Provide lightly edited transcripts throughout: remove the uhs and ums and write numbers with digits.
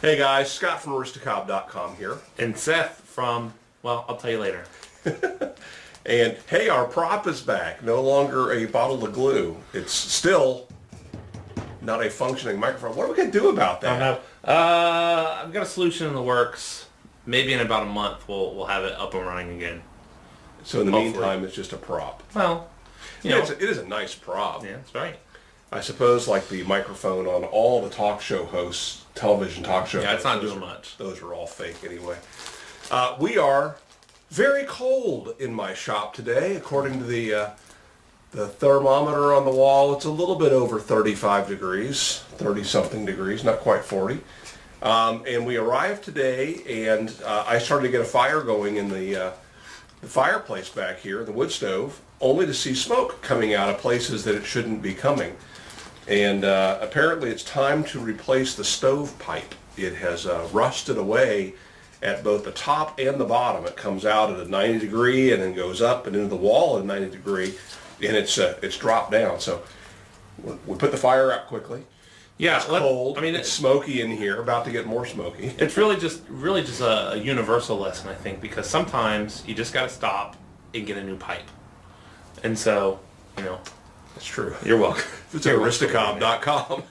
Hey guys, Scott from Aristocob.com here. And Seth from, well, I'll tell you later. And hey, our prop is back. No longer a bottle of glue. It's still not a functioning microphone. What are we going to do about that? I don't know. I've got a solution in the works. Maybe in about a month we'll have it up and running again. So in the Hopefully. meantime, it's just a prop. Well, you Yeah, know. it is a nice prop. Yeah, that's right. I suppose like the microphone on all the talk show hosts, television talk show hosts. Yeah, it's not those doing are- much. Those are all fake anyway. We are very cold in my shop today. According to the thermometer on the wall, it's a little bit over 35 degrees, 30-something degrees, not quite 40. And we arrived today, and I started to get a fire going in the fireplace back here, the wood stove, only to see smoke coming out of places that it shouldn't be coming. And apparently it's time to replace the stove pipe. It has rusted away at both the top and the bottom. It comes out at a 90 degree and then goes up and into the wall at a 90 degree, and it's dropped down. So we put the fire out quickly. Yeah, It's cold. I mean, it's smoky in here, about to get more smoky. it's really just a universal lesson, I think, because sometimes you just got to stop and get a new pipe. And so, you know, That's true. you're welcome. It's at Aristocob.com.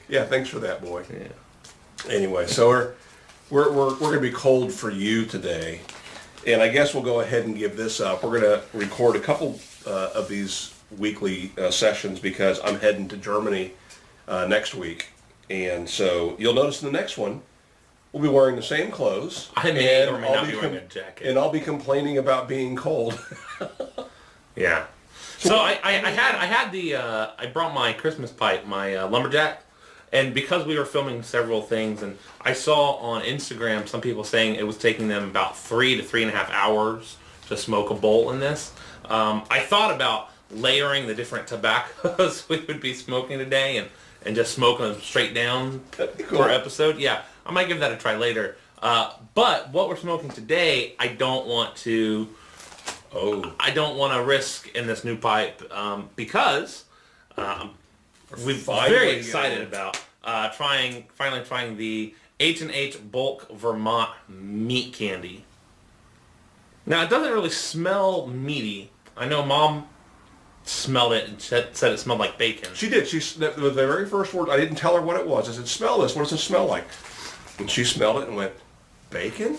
Yeah, thanks for that, boy. Yeah. Anyway, so we're going to be cold for you today, and I guess we'll go ahead and give this up. We're going to record a couple of these weekly sessions because I'm heading to Germany next week, and so you'll notice in the next one we'll be wearing the same clothes. I may or may I'll not be wearing a jacket. and I'll be complaining about being cold. Yeah. So I brought my Christmas pipe, my lumberjack, and because we were filming several things, and I saw on Instagram some people saying it was taking them about 3 to 3.5 hours to smoke a bowl in this. I thought about layering the different tobaccos we would be smoking today and just smoking them straight down That'd be cool. per episode. Yeah, I might give that a try later. But what we're smoking today, I don't want to risk in this new pipe because we're very excited about finally trying the H&H Bulk Vermont meat candy. Now it doesn't really smell meaty. I know Mom smelled it and said it smelled like bacon. She did. The very first word, I didn't tell her what it was. I said, smell this. What does it smell like? And she smelled it and went, bacon?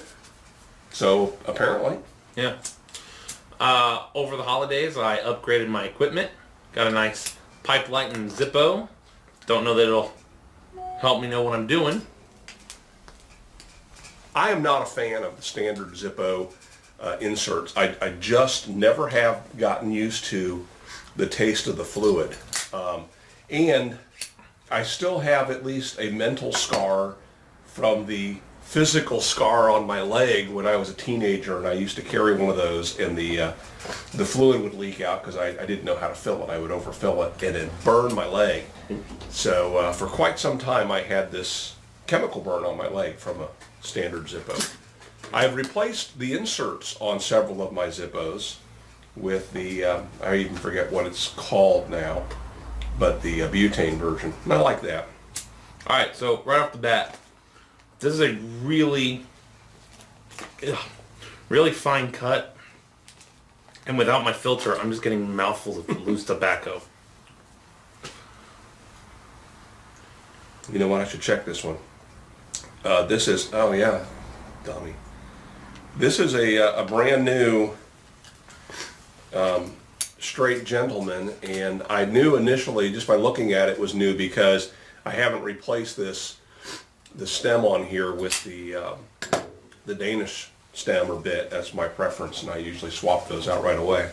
So, apparently. Yeah. Over the holidays, I upgraded my equipment. Got a nice pipe light and Zippo. Don't know that it'll help me know what I'm doing. I am not a fan of the standard Zippo inserts. I just never have gotten used to the taste of the fluid. And I still have at least a mental scar from the physical scar on my leg when I was a teenager, and I used to carry one of those, and the fluid would leak out because I didn't know how to fill it. I would overfill it, and it burned my leg. So for quite some time, I had this chemical burn on my leg from a standard Zippo. I have replaced the inserts on several of my Zippos with the, I even forget what it's called now, but the butane version. And I like that. All right, so right off the bat, this is a really fine cut. And without my filter, I'm just getting mouthfuls of loose tobacco. You know what? I should check this one. This is, oh yeah, dummy. This is a brand new straight gentleman, and I knew initially just by looking at it was new because I haven't replaced the stem on here with the Danish stem or bit. That's my preference, and I usually swap those out right away.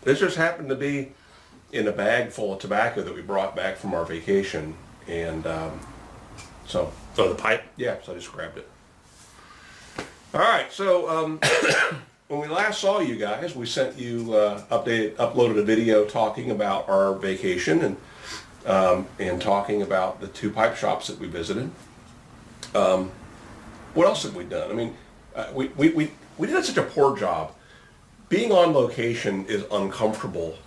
This just happened to be in a bag full of tobacco that we brought back from our vacation, and so So the pipe? yeah, so I just grabbed it. All right, so when we last saw you guys, we sent you uploaded a video talking about our vacation and talking about the 2 pipe shops that we visited. What else have we done? I mean, we did such a poor job. Being on location is uncomfortable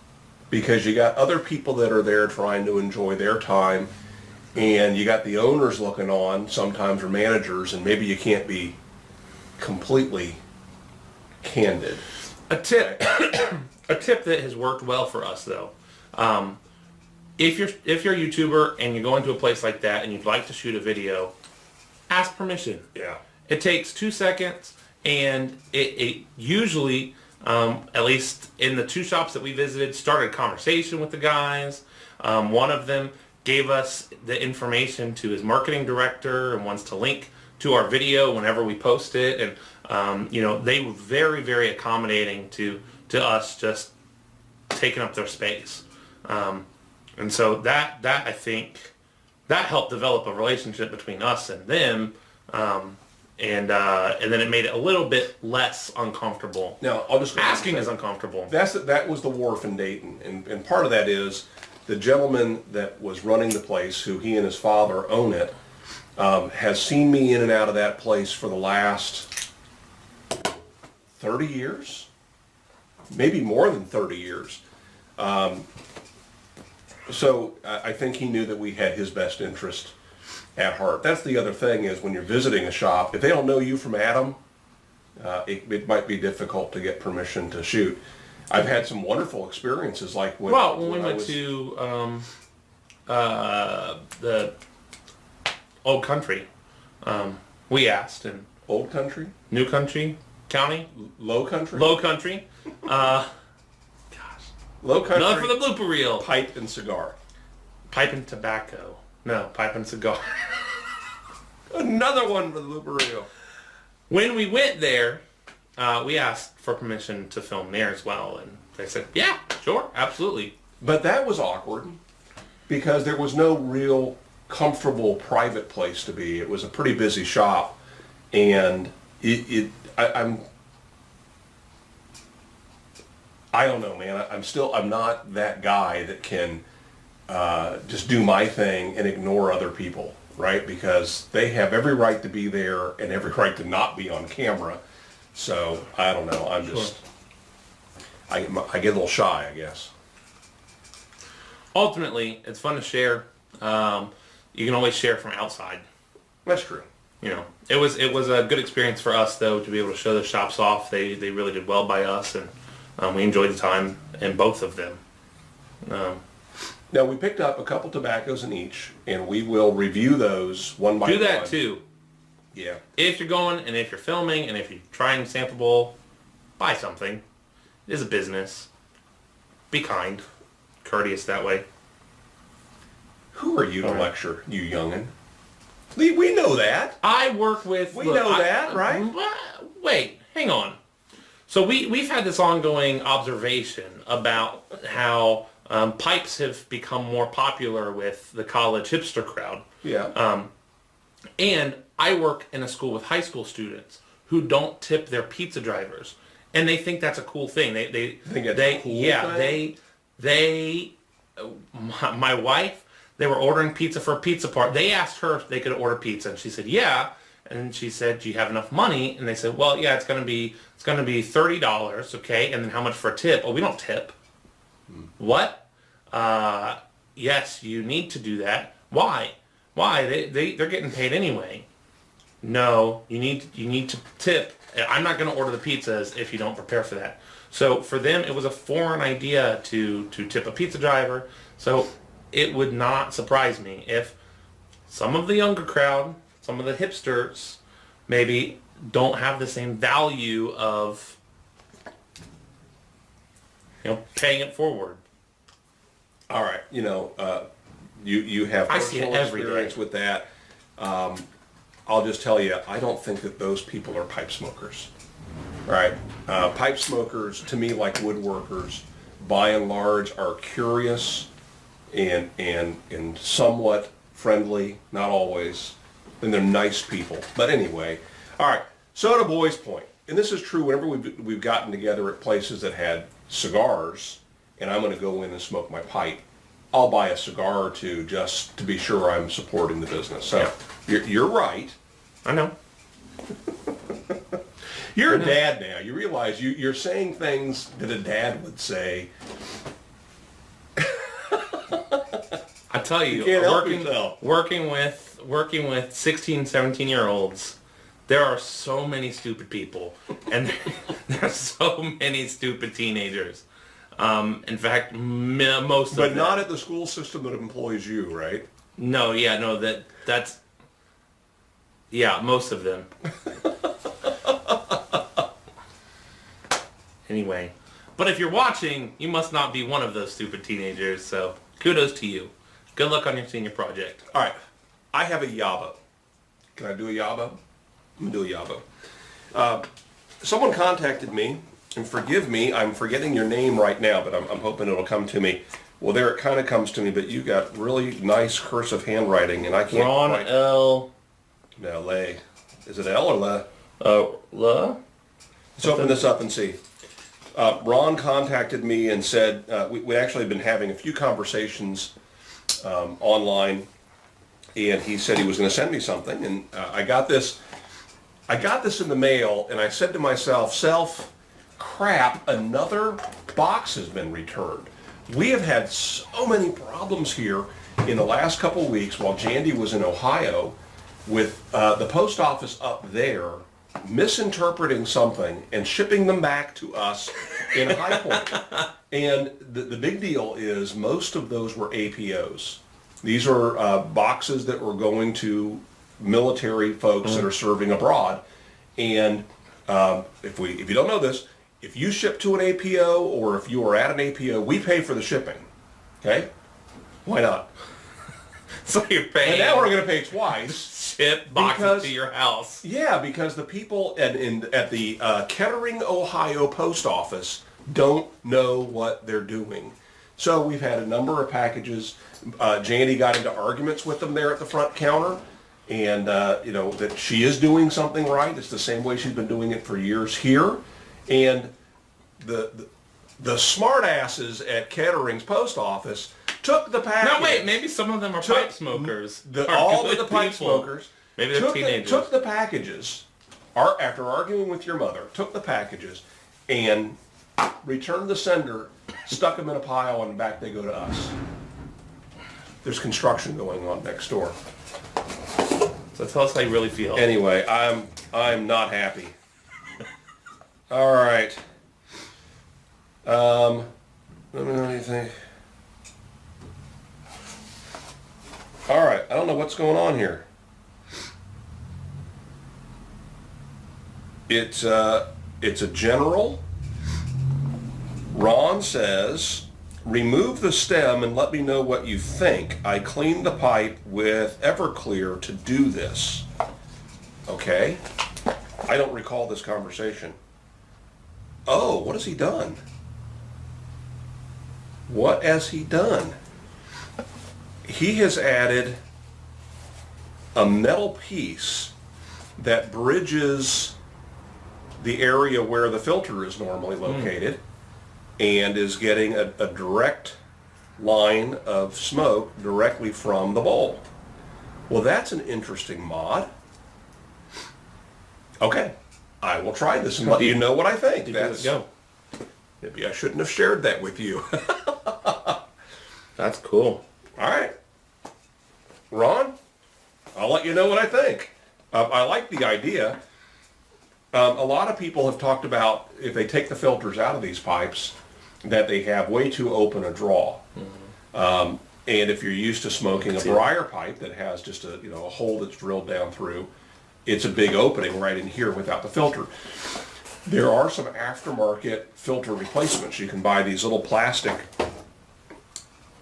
because you got other people that are there trying to enjoy their time, and you got the owners looking on sometimes, or managers, and maybe you can't be completely candid. A tip, a tip that has worked well for us though. If you're a YouTuber and you're going to a place like that and you'd like to shoot a video, ask permission. Yeah. It takes 2 seconds, and it usually, at least in the 2 shops that we visited, started a conversation with the guys. One of them gave us the information to his marketing director and wants to link to our video whenever we post it. And, they were very, very accommodating to us just taking up their space. And so that I think that helped develop a relationship between us and them, and then it made it a little bit less uncomfortable. Now, I'll just asking is uncomfortable. That was the wharf in Dayton, and part of that is the gentleman that was running the place, who he and his father own it, has seen me in and out of that place for the last 30 years, maybe more than 30 years. So I think he knew that we had his best interest at heart. That's the other thing, is when you're visiting a shop, if they don't know you from Adam, it might be difficult to get permission to shoot. I've had some wonderful experiences, like when we went to the Old Country, we asked, and Old Country, New Country, County, Low Country, Low Country. Low Country. Another for the blooper reel. Pipe and cigar. Pipe and tobacco. No, pipe and cigar. Another one for the blooper reel. When we went there, we asked for permission to film there as well, and they said, yeah, sure, absolutely. But that was awkward because there was no real comfortable private place to be. It was a pretty busy shop, and I don't know, man. I'm not that guy that can just do my thing and ignore other people, right? Because they have every right to be there and every right to not be on camera. So I don't know. I get a little shy, I guess. Ultimately, it's fun to share. You can always share from outside. That's true. It was a good experience for us though, to be able to show the shops off. They really did well by us, and we enjoyed the time in both of them. Now, we picked up a couple tobaccos in each, and we will review those one by one. Do that too. Yeah. If you're going, and if you're filming, and if you're trying sampleable, buy something. It is a business. Be kind. Courteous that way. Who are you to lecture, you youngin'? We know that. I work with... We know that, right? Wait, hang on. So we've had this ongoing observation about how pipes have become more popular with the college hipster crowd. Yeah. And I work in a school with high school students who don't tip their pizza drivers, and they think that's a cool thing. They think it's a cool thing? My wife, they were ordering pizza for a pizza party. They asked her if they could order pizza, and she said, yeah. And she said, do you have enough money? And they said, well, yeah, it's going to be $30, okay? And then how much for a tip? Oh, we don't tip. What? Yes, you need to do that. Why? They're getting paid anyway. No, you need to tip. I'm not going to order the pizzas if you don't prepare for that. So for them, it was a foreign idea to tip a pizza driver. So it would not surprise me if some of the younger crowd, some of the hipsters, maybe don't have the same value of paying it forward. All right, you have personal experience with that. I'll just tell you, I don't think that those people are pipe smokers. Right? Pipe smokers, to me, like woodworkers, by and large, are curious and somewhat friendly, not always, and they're nice people. But anyway, all right. So to Boy's point, and this is true whenever we've gotten together at places that had cigars, and I'm going to go in and smoke my pipe, I'll buy a cigar or two just to be sure I'm supporting the business. So you're right. I know. You're a dad now. You realize you're saying things that a dad would say. I tell you, can't help yourself. working with 16, 17-year-olds, there are so many stupid people, and there's so many stupid teenagers. In fact, most of them. But not at the school system that employs you, right? No, that's most of them. Anyway, but if you're watching, you must not be one of those stupid teenagers, so kudos to you. Good luck on your senior project. All right. I have a YABO. Can I do a YABO? I'm going to do a YABO. Someone contacted me, and forgive me, I'm forgetting your name right now, but I'm hoping it'll come to me. Well, there it kind of comes to me, but you got really nice cursive handwriting, and I can't Ron quite... L. No, Lay. Is it L or Le? La? Let's open this up and see. Ron contacted me and said, we actually have been having a few conversations online, and he said he was going to send me something, and I got this in the mail, and I said to myself, crap, another box has been returned. We have had so many problems here in the last couple of weeks while Jandy was in Ohio with the post office up there misinterpreting something and shipping them back to us in High Point. And the big deal is most of those were APOs. These are boxes that were going to military folks that are serving abroad. And if you don't know this, if you ship to an APO or if you are at an APO, we pay for the shipping. Okay? Why not? So you're paying. And now we're going to pay twice. Ship boxes to your house. Yeah, because the people at the Kettering, Ohio post office don't know what they're doing. So we've had a number of packages. Jandy got into arguments with them there at the front counter, and that she is doing something right. It's the same way she's been doing it for years here. And the smart asses at Kettering's post office took the package. No, wait, maybe some of them are pipe smokers. All of the pipe smokers. Maybe they're teenagers. Took the packages, after arguing with your mother, took the packages and returned the sender, stuck them in a pile, and back they go to us. There's construction going on next door. So tell us how you really feel. Anyway, I'm not happy. All right. Let me know what you think. All right, I don't know what's going on here. It's a general. Ron says, remove the stem and let me know what you think. I cleaned the pipe with Everclear to do this. Okay. I don't recall this conversation. Oh, what has he done? What has he done? He has added a metal piece that bridges the area where the filter is normally located and is getting a direct line of smoke directly from the bowl. Well, that's an interesting mod. Okay, I will try this and let you know what I think. Maybe I shouldn't have shared that with you. That's cool. All right. Ron, I'll let you know what I think. I like the idea. A lot of people have talked about if they take the filters out of these pipes, that they have way too open a draw. Mm-hmm. And if you're used to smoking a briar pipe that has just a hole that's drilled down through, it's a big opening right in here without the filter. There are some aftermarket filter replacements. You can buy these little plastic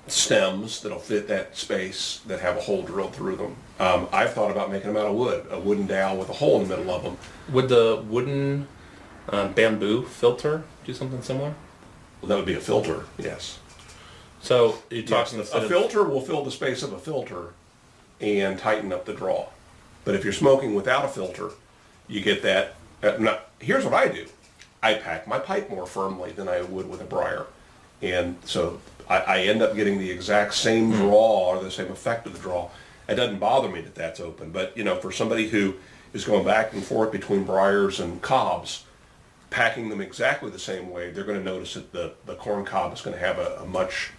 stems that'll fit that space that have a hole drilled through them. I've thought about making them out of wood, a wooden dowel with a hole in the middle of them. Would the wooden bamboo filter do something similar? Well, that would be a filter, yes. So you're talking a filter will fill the space of a filter and tighten up the draw. But if you're smoking without a filter, you get that. Here's what I do. I pack my pipe more firmly than I would with a briar. And so I end up getting the exact same draw or the same effect of the draw. It doesn't bother me that that's open. But, for somebody who is going back and forth between briars and cobs, packing them exactly the same way, they're going to notice that the corn cob is going to have a much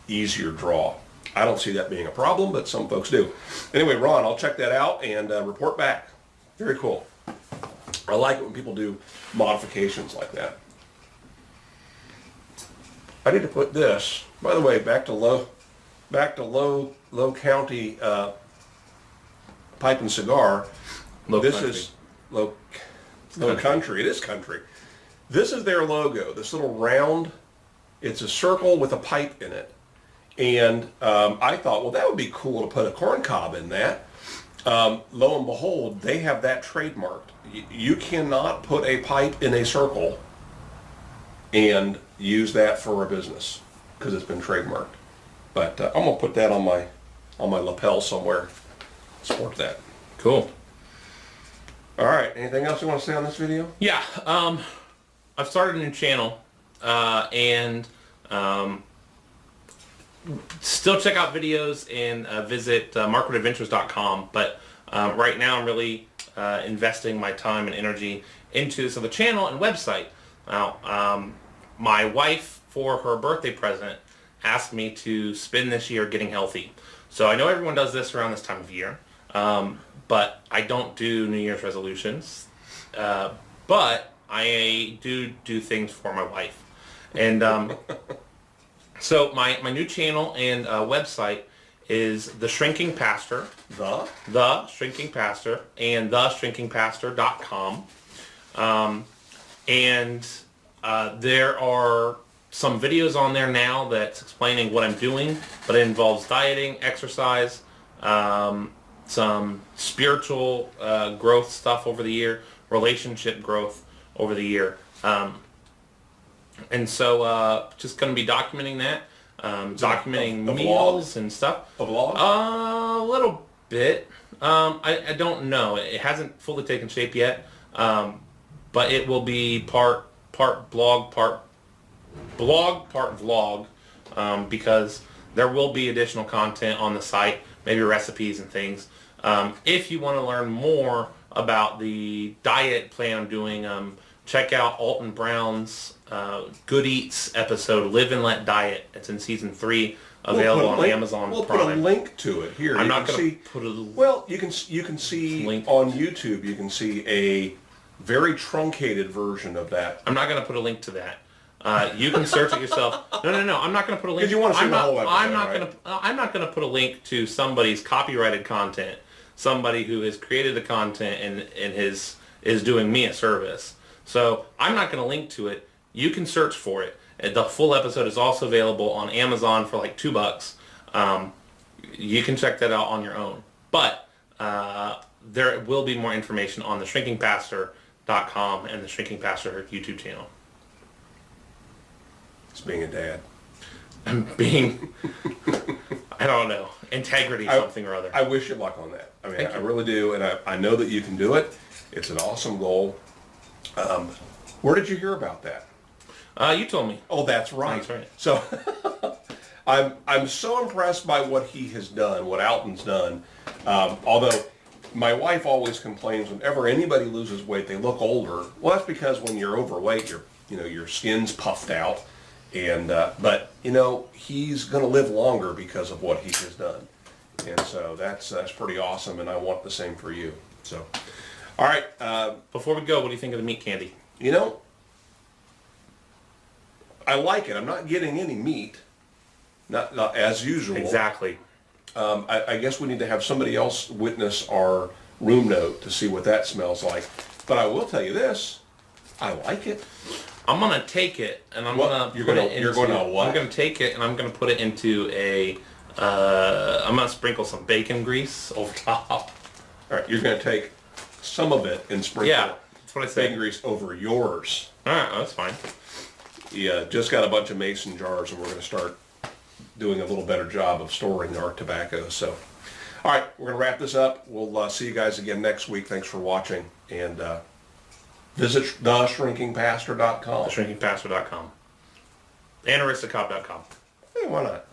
easier draw. I don't see that being a problem, but some folks do. Anyway, Ron, I'll check that out and report back. Very cool. I like it when people do modifications like that. I need to put this, by the way, back to low county pipe and cigar. This country. is low country. It is country. This is their logo. This little round. It's a circle with a pipe in it. And I thought, well, that would be cool to put a corn cob in that. Lo and behold, they have that trademarked. You cannot put a pipe in a circle and use that for a business because it's been trademarked. But I'm gonna put that on my lapel somewhere. Support that. Cool. All right. Anything else you want to say on this video? Yeah. I've started a new channel, and still check out videos and visit markwoodadventures.com. But right now I'm really investing my time and energy into the channel and website. Now, my wife, for her birthday present, asked me to spend this year getting healthy. So I know everyone does this around this time of year, but I don't do New Year's resolutions. But I do things for my wife. And so my new channel and website is The Shrinking Pastor. The Shrinking Pastor and theshrinkingpastor.com. And there are some videos on there now that's explaining what I'm doing, but it involves dieting, exercise, some spiritual growth stuff over the year, relationship growth over the year. And so just going to be documenting that, documenting a meals vlog? and stuff. A vlog? A little bit. I don't know. It hasn't fully taken shape yet, but it will be part blog, part vlog, because there will be additional content on the site, maybe recipes and things. If you want to learn more about the diet plan I'm doing, check out Alton Brown's Good Eats episode, Live and Let Diet. It's in season 3, available on Amazon Prime. We'll put a link to it here. I'm not going to put a Well, you can see link. On YouTube. You can see a very truncated version of that. I'm not going to put a link to that. You can search it yourself. No. I'm not going to put a link. Because you want to see the whole episode, I'm not going to put a link to somebody's copyrighted content. Somebody who has created the content and is doing me a service. So I'm not going to link to it. You can search for it. The full episode is also available on Amazon for like $2. You can check that out on your own. But there will be more information on theshrinkingpastor.com and the Shrinking Pastor YouTube channel. It's being a dad. Being, I don't know, integrity something or other. I wish you luck on that. I mean, Thank I you. really do, and I know that you can do it. It's an awesome goal. Where did you hear about that? You told me. Oh, that's right. That's right. So I'm so impressed by what he has done, what Alton's done. Although my wife always complains whenever anybody loses weight, they look older. Well, that's because when you're overweight, your skin's puffed out. And but he's going to live longer because of what he has done, and so that's pretty awesome. And I want the same for you. So, all right. Before we go, what do you think of the meat candy? I like it. I'm not getting any meat, not as usual. Exactly. I guess we need to have somebody else witness our room note to see what that smells like. But I will tell you this: I like it. I'm gonna take it and I'm What? gonna You're put gonna- it into. you're gonna what? I'm gonna take it and I'm gonna put it into a. I'm gonna sprinkle some bacon grease over top. All right, you're going to take some of it and sprinkle Yeah, that's what I bacon said. grease over yours. All right, that's fine. Yeah, just got a bunch of mason jars, and we're going to start doing a little better job of storing our tobacco. So, all right, we're going to wrap this up. We'll see you guys again next week. Thanks for watching, and visit theshrinkingpastor.com. Theshrinkingpastor.com and aristocop.com. Hey, why not?